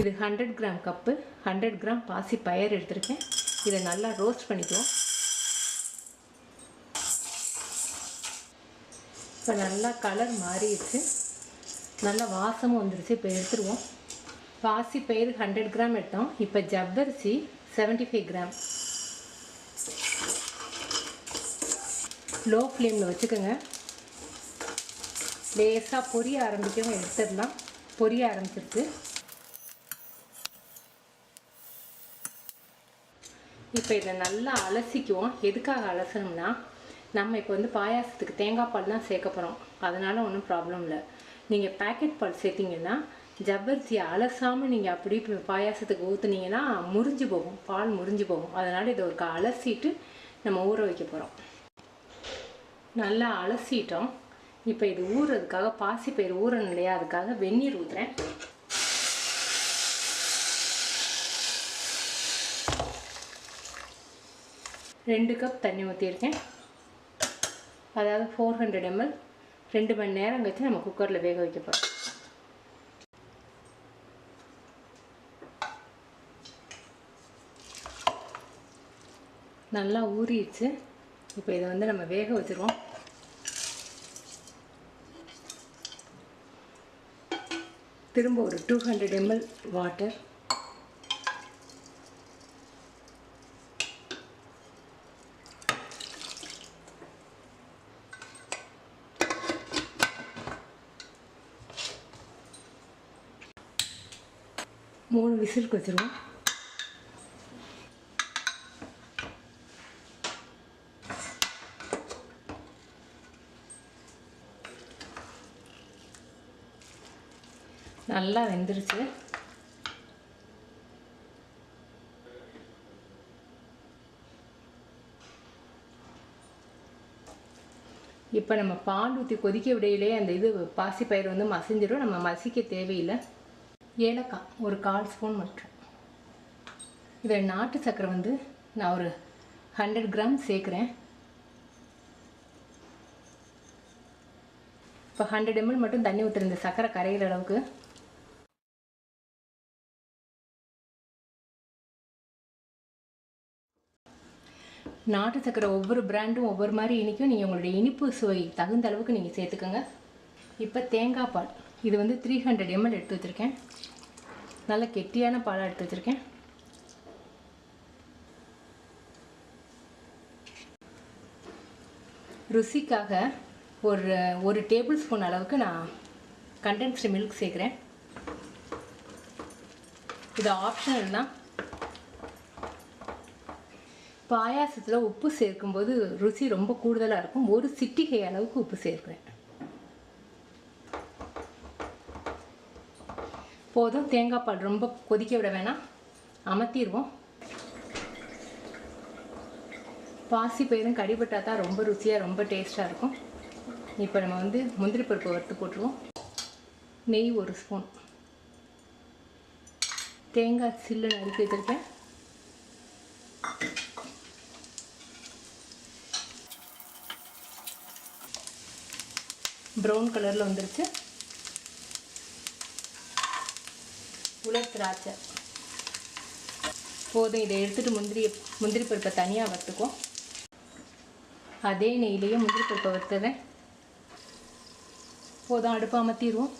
இது 100 gram cup 100 gram பாசி பயறு எடுத்துருக்கேன். இதை நல்லா ரோஸ்ட் பண்ணிக்குவோம். இப்போ நல்லா கலர் மாறிடுச்சு, நல்லா வாசமும் வந்துருச்சு. இப்போ எடுத்துருவோம். பாசி பயிறு 100 கிராம் எடுத்தோம். இப்போ ஜவ்வரிசி 75 கிராம். லோ ஃப்ளேமில் வச்சுக்கோங்க. லேசாக பொரிய ஆரம்பிக்கவும் எடுத்துடலாம். பொரிய ஆரம்பிச்சிருக்கு. இப்போ இதை நல்லா அலசிக்குவோம். எதுக்காக அலசணும்னா, நம்ம இப்போ வந்து பாயாசத்துக்கு தேங்காய் பால் தான் சேர்க்க போகிறோம். அதனால் ஒன்றும் ப்ராப்ளம் இல்லை. நீங்கள் பேக்கெட் பால் சேர்த்திங்கன்னா ஜவ்வரிசியை அலசாமல் நீங்கள் அப்படி பாயாசத்துக்கு ஊற்றுனீங்கன்னா முறிஞ்சு போகும், பால் முறிஞ்சு போகும். அதனால் இதை ஒரு அலசிட்டு நம்ம ஊற வைக்க போகிறோம். நல்லா அலசிட்டோம். இப்போ இது ஊறுறதுக்காக பாசி பயிறு ஊறணும் இல்லையா, அதுக்காக வெந்நீர் ஊற்றுறேன். ரெண்டு கப் தண்ணி ஊற்றிருக்கேன். அதாவது 400 ml. 2 மணி நேரம் கழிச்சு நம்ம குக்கரில் வேக வைக்க போகிறோம். நல்லா ஊறிடுச்சு. இப்போ இதை வந்து நம்ம வேக வச்சுருவோம். திரும்ப ஒரு 200 ml வாட்டர், மூணு விசிலுக்கு வச்சுருவோம். நல்லா வெந்துருச்சு. இப்போ நம்ம பால் ஊற்றி கொதிக்க விடையிலே அந்த இது பாசிப்பயிறு வந்து மசிஞ்சிடும். நம்ம மசிக்க தேவையில்லை. ஏலக்காய் ஒரு 1/4 ஸ்பூன் மட்டும். இதில் நாட்டு சர்க்கரை வந்து நான் ஒரு 100 கிராம் சேர்க்குறேன். இப்போ 100 ml மட்டும் தண்ணி ஊற்றுற சர்க்கரை கரையிற அளவுக்கு. நாட்டு சர்க்கரை ஒவ்வொரு பிராண்டும் ஒவ்வொரு மாதிரி இனிக்கும். நீங்கள் உங்களுடைய இனிப்பு சுவை தகுந்த அளவுக்கு நீங்கள் சேர்த்துக்கோங்க. இப்போ தேங்காய் பால் இது வந்து 300 ml எடுத்து வச்சுருக்கேன். நல்ல கெட்டியான பாலாக எடுத்து வச்சுருக்கேன். ருசிக்காக ஒரு டேபிள் ஸ்பூன் அளவுக்கு நான் கண்டென்ஸ்டு மில்க் சேர்க்குறேன். இது ஆப்ஷனல் தான். பாயாசத்தில் உப்பு சேர்க்கும்போது ருசி ரொம்ப கூடுதலாக இருக்கும். ஒரு சிட்டிகை அளவுக்கு உப்பு சேர்க்குறேன். போதும். தேங்காய் பால் ரொம்ப கொதிக்க விட வேணாம், அமர்த்திடுவோம். பாசி பயிரும் கடிபட்டால் தான் ரொம்ப ருசியாக ரொம்ப டேஸ்ட்டாக இருக்கும். இப்போ நம்ம வந்து முந்திரி பருப்பு வறுத்து போட்டுருவோம். நெய் ஒரு ஸ்பூன், தேங்காய் சில்லு நறுக்கி வச்சுருக்கேன். ப்ரௌன் கலரில் வந்துருச்சு. உலர் திராட்சை போதும். இதை எடுத்துகிட்டு முந்திரி பருப்பை தனியாக வறுத்துக்குவோம். அதே நெய்லேயே முந்திரி பருப்பை வறுத்துறேன். போதும். அடுப்பை அமர்த்திடுவோம்.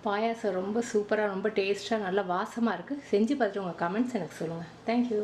பாயாசம் ரொம்ப சூப்பராக ரொம்ப டேஸ்ட்டாக நல்லா வாசமாக இருக்குது. செஞ்சு பார்த்துட்டு உங்கள் கமெண்ட்ஸ் எனக்கு சொல்லுங்கள். தேங்க்யூ.